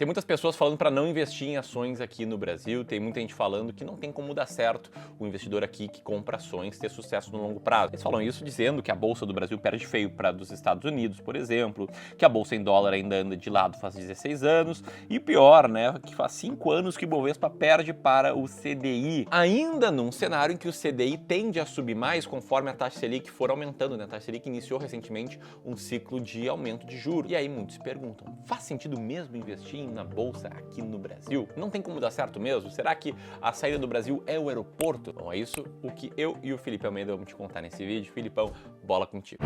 Tem muitas pessoas falando para não investir em ações aqui no Brasil, tem muita gente falando que não tem como dar certo o investidor aqui que compra ações ter sucesso no longo prazo. Eles falam isso dizendo que a Bolsa do Brasil perde feio para a dos Estados Unidos, por exemplo, que a Bolsa em dólar ainda anda de lado faz 16 anos, e pior, né, que faz 5 anos que o Bovespa perde para o CDI, ainda num cenário em que o CDI tende a subir mais conforme a taxa Selic for aumentando, né? A taxa Selic iniciou recentemente um ciclo de aumento de juros. E aí muitos se perguntam, faz sentido mesmo investir na Bolsa aqui no Brasil? Não tem como dar certo mesmo? Será que a saída do Brasil é o aeroporto? Bom, é isso o que eu e o Felipe Almeida vamos te contar nesse vídeo. Filipão, bola contigo.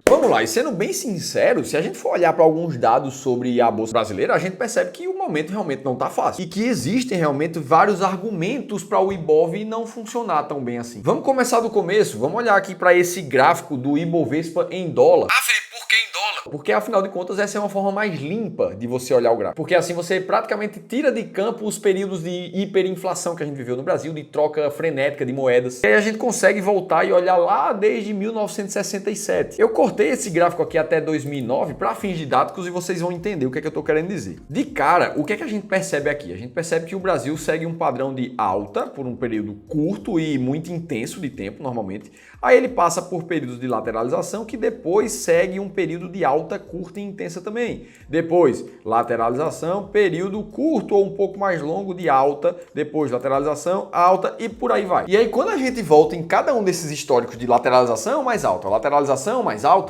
Vamos lá, e sendo bem sincero, se a gente for olhar para alguns dados sobre a Bolsa Brasileira, a gente percebe que o momento realmente não está fácil. E que existem realmente vários argumentos para o Ibov não funcionar tão bem assim. Vamos começar do começo, vamos olhar aqui para esse gráfico do Ibovespa em dólar. Felipe, por que em dólar? Porque afinal de contas essa é uma forma mais limpa de você olhar o gráfico. Porque assim você praticamente tira de campo os períodos de hiperinflação que a gente viveu no Brasil, de troca frenética de moedas. E aí a gente consegue voltar e olhar lá desde 1967. Eu cortei esse gráfico aqui até 2009 para fins didáticos e vocês vão entender o que é que eu estou querendo dizer. De cara, o que é que a gente percebe aqui? A gente percebe que o Brasil segue um padrão de alta por um período curto e muito intenso de tempo, normalmente. Aí ele passa por períodos de lateralização que depois segue um período de alta curta e intensa também. Depois, lateralização, período curto ou um pouco mais longo de alta, depois lateralização, alta e por aí vai. E aí quando a gente volta em cada um desses históricos de lateralização mais alta,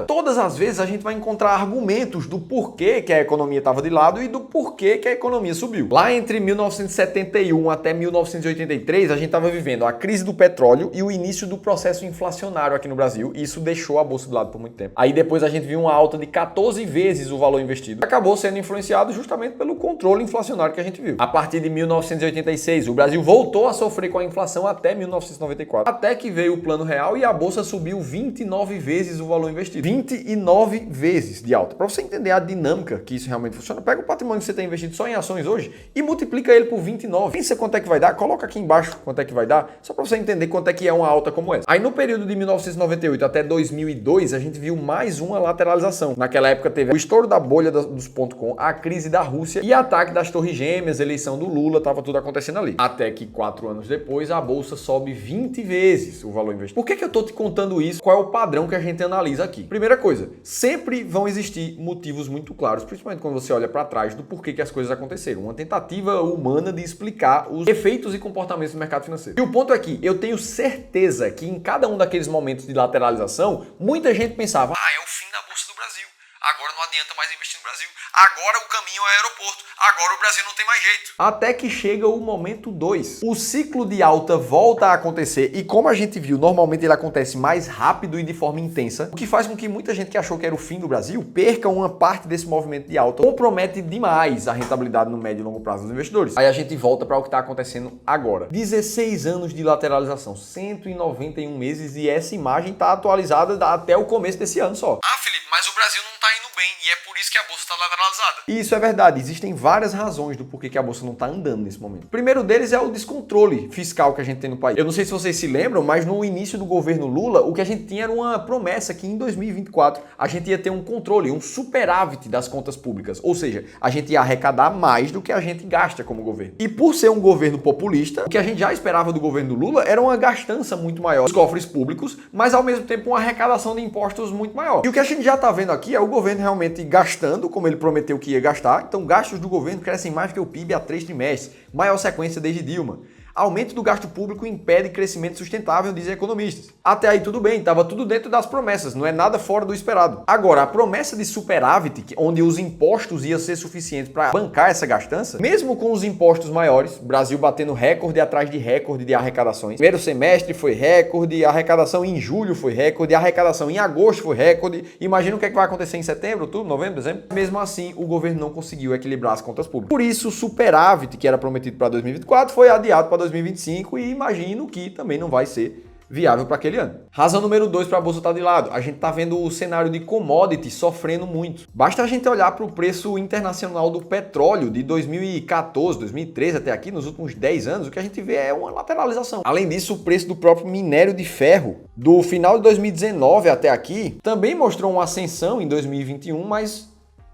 todas as vezes a gente vai encontrar argumentos do porquê que a economia estava de lado e do porquê que a economia subiu. Lá entre 1971 até 1983, a gente estava vivendo a crise do petróleo e o início do processo inflacionário aqui no Brasil, e isso deixou a bolsa de lado por muito tempo. Aí depois a gente viu uma alta de 14 vezes o valor investido. Acabou sendo influenciado justamente pelo controle inflacionário que a gente viu. A partir de 1986, o Brasil voltou a sofrer com a inflação até 1994. Até que veio o Plano Real e a bolsa subiu 29 vezes o valor investido. 29 vezes de alta. Para você entender a dinâmica que isso realmente funciona, pega o patrimônio que você tem investido só em ações hoje e multiplica ele por 29. Pensa quanto é que vai dar, coloca aqui embaixo quanto é que vai dar, só para você entender quanto é que é uma alta como essa. Aí no período de 1998 até 2002, a gente viu mais uma lateralização. Naquela época teve o estouro da bolha dos .com, a crise da Rússia e ataque das Torres Gêmeas, eleição do Lula, tava tudo acontecendo ali. Até que 4 anos depois, a bolsa sobe 20 vezes o valor investido. Por que eu tô te contando isso? Qual é o padrão que a gente analisa aqui? Primeira coisa, sempre vão existir motivos muito claros, principalmente quando você olha para trás do porquê que as coisas aconteceram. Uma tentativa humana de explicar os efeitos e comportamentos do mercado financeiro. E o ponto é que eu tenho certeza que em cada um daqueles momentos de lateralização, muita gente pensava: é o fim da Bolsa do Brasil. Agora não adianta mais investir no Brasil. Agora o caminho é aeroporto. Agora o Brasil não tem mais jeito. Até que chega o momento 2. O ciclo de alta volta a acontecer e, como a gente viu, normalmente ele acontece mais rápido e de forma intensa, o que faz com que muita gente que achou que era o fim do Brasil perca uma parte desse movimento de alta. Compromete demais a rentabilidade no médio e longo prazo dos investidores. Aí a gente volta para o que está acontecendo agora. 16 anos de lateralização, 191 meses e essa imagem está atualizada até o começo desse ano só. Felipe, mas o Brasil não está indo bem e é por isso que a Bolsa está lateralizada. Isso é verdade, existem várias razões do porquê que a bolsa não está andando nesse momento. O primeiro deles é o descontrole fiscal que a gente tem no país. Eu não sei se vocês se lembram, mas no início do governo Lula, o que a gente tinha era uma promessa que em 2024 a gente ia ter um controle, um superávit das contas públicas. Ou seja, a gente ia arrecadar mais do que a gente gasta como governo. E por ser um governo populista, o que a gente já esperava do governo Lula era uma gastança muito maior dos cofres públicos, mas ao mesmo tempo uma arrecadação de impostos muito maior. E o que a gente já está vendo aqui é o governo realmente gastando, como ele prometeu que ia gastar. Então, gastos do governo crescem mais que o PIB há 3 trimestres, maior sequência desde Dilma. Aumento do gasto público impede crescimento sustentável, dizem economistas. Até aí tudo bem, estava tudo dentro das promessas, não é nada fora do esperado. Agora, a promessa de superávit, onde os impostos iam ser suficientes para bancar essa gastança, mesmo com os impostos maiores, Brasil batendo recorde atrás de recorde de arrecadações. Primeiro semestre foi recorde, a arrecadação em julho foi recorde, a arrecadação em agosto foi recorde. Imagina o que é que vai acontecer em setembro, outubro, novembro, dezembro. Mesmo assim, o governo não conseguiu equilibrar as contas públicas. Por isso, o superávit, que era prometido para 2024, foi adiado para 2025 e imagino que também não vai ser viável para aquele ano. Razão número 2 para a bolsa estar de lado. A gente está vendo o cenário de commodity sofrendo muito. Basta a gente olhar para o preço internacional do petróleo de 2014, 2013 até aqui, nos últimos 10 anos, o que a gente vê é uma lateralização. Além disso, o preço do próprio minério de ferro do final de 2019 até aqui também mostrou uma ascensão em 2021, mas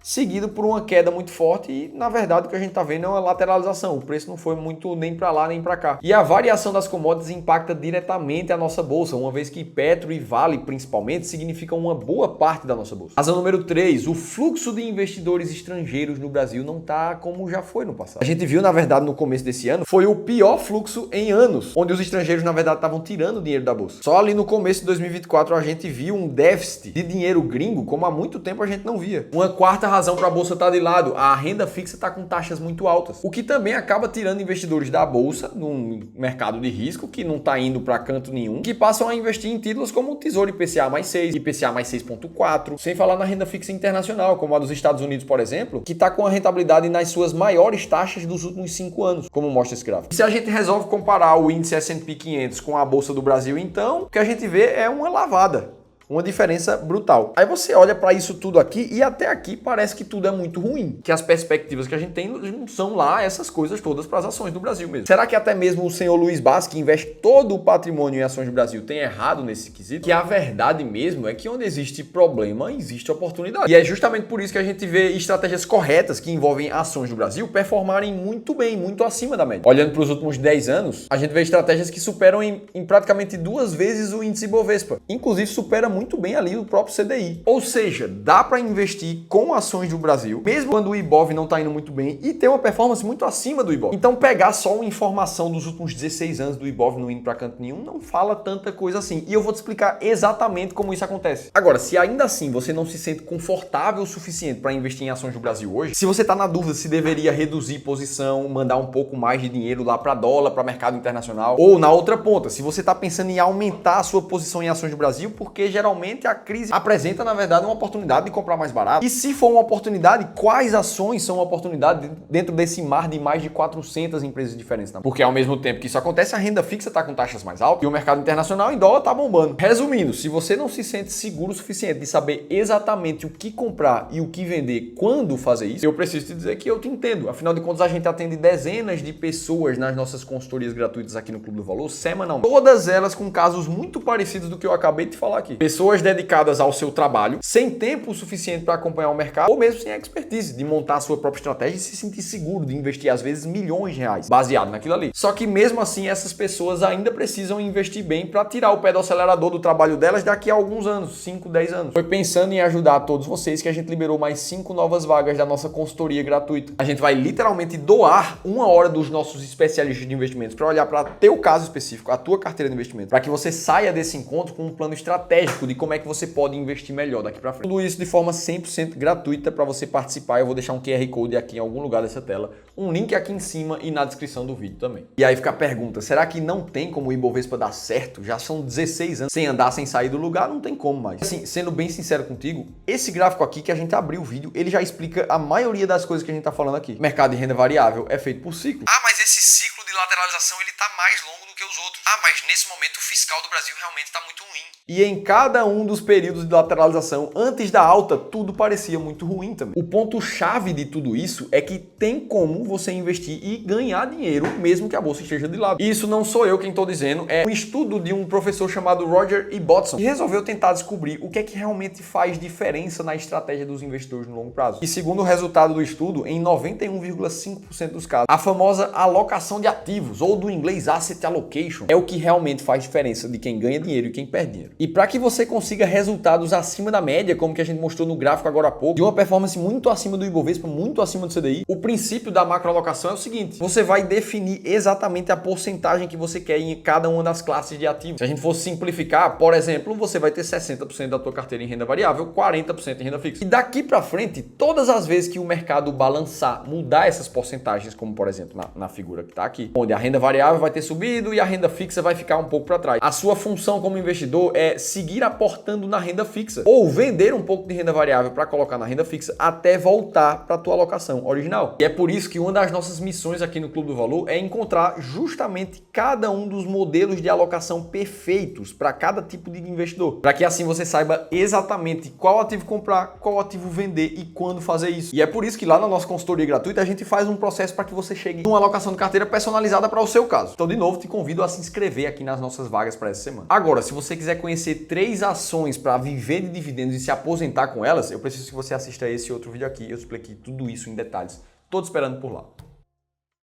seguido por uma queda muito forte e, na verdade, o que a gente está vendo é uma lateralização. O preço não foi muito nem para lá nem para cá. E a variação das commodities impacta diretamente a nossa bolsa, uma vez que Petro e Vale, principalmente, significam uma boa parte da nossa bolsa. Razão número 3, o fluxo de investidores estrangeiros no Brasil não está como já foi no passado. A gente viu, na verdade, no começo desse ano, foi o pior fluxo em anos, onde os estrangeiros, na verdade, estavam tirando dinheiro da bolsa. Só ali no começo de 2024 a gente viu um déficit de dinheiro gringo, como há muito tempo a gente não via. Uma quarta razão para a bolsa estar de lado, a renda fixa está com taxas muito altas, o que também acaba tirando investidores da bolsa, num mercado de risco que não está indo para canto nenhum, que passam a investir em títulos como o Tesouro IPCA mais 6, IPCA mais 6,4, sem falar na renda fixa internacional, como a dos Estados Unidos, por exemplo, que está com a rentabilidade nas suas maiores taxas dos últimos 5 anos, como mostra esse gráfico. E se a gente resolve comparar o índice S&P 500 com a bolsa do Brasil, então, o que a gente vê é uma lavada. Uma diferença brutal. Aí você olha para isso tudo aqui e até aqui parece que tudo é muito ruim. Que as perspectivas que a gente tem não são lá essas coisas todas para as ações do Brasil mesmo. Será que até mesmo o senhor Luiz Bassi, que investe todo o patrimônio em ações do Brasil, tem errado nesse quesito? Que a verdade mesmo é que onde existe problema, existe oportunidade. E é justamente por isso que a gente vê estratégias corretas que envolvem ações do Brasil performarem muito bem, muito acima da média. Olhando para os últimos 10 anos, a gente vê estratégias que superam em praticamente 2 vezes o índice Bovespa. Inclusive supera muito bem ali o próprio CDI. Ou seja, dá para investir com ações do Brasil, mesmo quando o Ibov não está indo muito bem e ter uma performance muito acima do Ibov. Então pegar só uma informação dos últimos 16 anos do Ibov não indo para canto nenhum não fala tanta coisa assim. E eu vou te explicar exatamente como isso acontece. Agora, se ainda assim você não se sente confortável o suficiente para investir em ações do Brasil hoje, se você está na dúvida se deveria reduzir posição, mandar um pouco mais de dinheiro lá para dólar, para mercado internacional, ou na outra ponta, se você está pensando em aumentar a sua posição em ações do Brasil, porque geralmente a crise apresenta, na verdade, uma oportunidade de comprar mais barato. E se for uma oportunidade, quais ações são uma oportunidade dentro desse mar de mais de 400 empresas diferentes? Porque ao mesmo tempo que isso acontece, a renda fixa está com taxas mais altas e o mercado internacional em dólar está bombando. Resumindo, se você não se sente seguro o suficiente de saber exatamente o que comprar e o que vender, quando fazer isso, eu preciso te dizer que eu te entendo. Afinal de contas, a gente atende dezenas de pessoas nas nossas consultorias gratuitas aqui no Clube do Valor, semanalmente. Todas elas com casos muito parecidos do que eu acabei de falar aqui. Pessoas dedicadas ao seu trabalho, sem tempo suficiente para acompanhar o mercado, ou mesmo sem expertise de montar a sua própria estratégia e se sentir seguro de investir, às vezes, milhões de reais, baseado naquilo ali. Só que mesmo assim, essas pessoas ainda precisam investir bem para tirar o pé do acelerador do trabalho delas daqui a alguns anos, 5, 10 anos. Foi pensando em ajudar todos vocês que a gente liberou mais 5 novas vagas da nossa consultoria gratuita. A gente vai literalmente doar 1 hora dos nossos especialistas de investimentos para olhar para teu caso específico, a tua carteira de investimento, para que você saia desse encontro com um plano estratégico de como é que você pode investir melhor daqui para frente. Tudo isso de forma 100% gratuita para você participar. Eu vou deixar um QR Code aqui em algum lugar dessa tela, um link aqui em cima e na descrição do vídeo também. E aí fica a pergunta, será que não tem como o Ibovespa dar certo? Já são 16 anos sem andar, sem sair do lugar, não tem como mais. Assim, sendo bem sincero contigo, esse gráfico aqui que a gente abriu o vídeo, ele já explica a maioria das coisas que a gente tá falando aqui. O mercado de renda variável é feito por ciclo. Ah, mas esse ciclo de lateralização ele tá mais longo do que os outros. Ah, mas nesse momento o fiscal do Brasil realmente tá muito ruim. E em cada um dos períodos de lateralização, antes da alta, tudo parecia muito ruim também. O ponto-chave de tudo isso é que tem como você investir e ganhar dinheiro, mesmo que a bolsa esteja de lado. E isso não sou eu quem estou dizendo, é um estudo de um professor chamado Roger E. Botson, que resolveu tentar descobrir o que é que realmente faz diferença na estratégia dos investidores no longo prazo. E segundo o resultado do estudo, em 91,5% dos casos, a famosa alocação de ativos, ou do inglês asset allocation, é o que realmente faz diferença de quem ganha dinheiro e quem perde dinheiro. E para que você consiga resultados acima da média, como que a gente mostrou no gráfico agora há pouco, de uma performance muito acima do Ibovespa, muito acima do CDI, o princípio da macroalocação é o seguinte: você vai definir exatamente a porcentagem que você quer em cada uma das classes de ativos. Se a gente fosse simplificar, por exemplo, você vai ter 60% da tua carteira em renda variável, 40% em renda fixa. E daqui para frente, todas as vezes que o mercado balançar, mudar essas porcentagens, como por exemplo na figura que está aqui, onde a renda variável vai ter subido e a renda fixa vai ficar um pouco para trás. A sua função como investidor é seguir aportando na renda fixa ou vender um pouco de renda variável para colocar na renda fixa até voltar para a tua alocação original. E é por isso que uma das nossas missões aqui no Clube do Valor é encontrar justamente cada um dos modelos de alocação perfeitos para cada tipo de investidor, para que assim você saiba exatamente qual ativo comprar, qual ativo vender e quando fazer isso. E é por isso que lá na nossa consultoria gratuita a gente faz um processo para que você chegue numa alocação de carteira personalizada para o seu caso. Então, de novo, te convido a se inscrever aqui nas nossas vagas para essa semana. Agora, se você quiser conhecer 3 ações para viver de dividendos e se aposentar com elas, eu preciso que você assista a esse outro vídeo aqui. Eu expliquei tudo isso em detalhes. Tô te esperando por lá.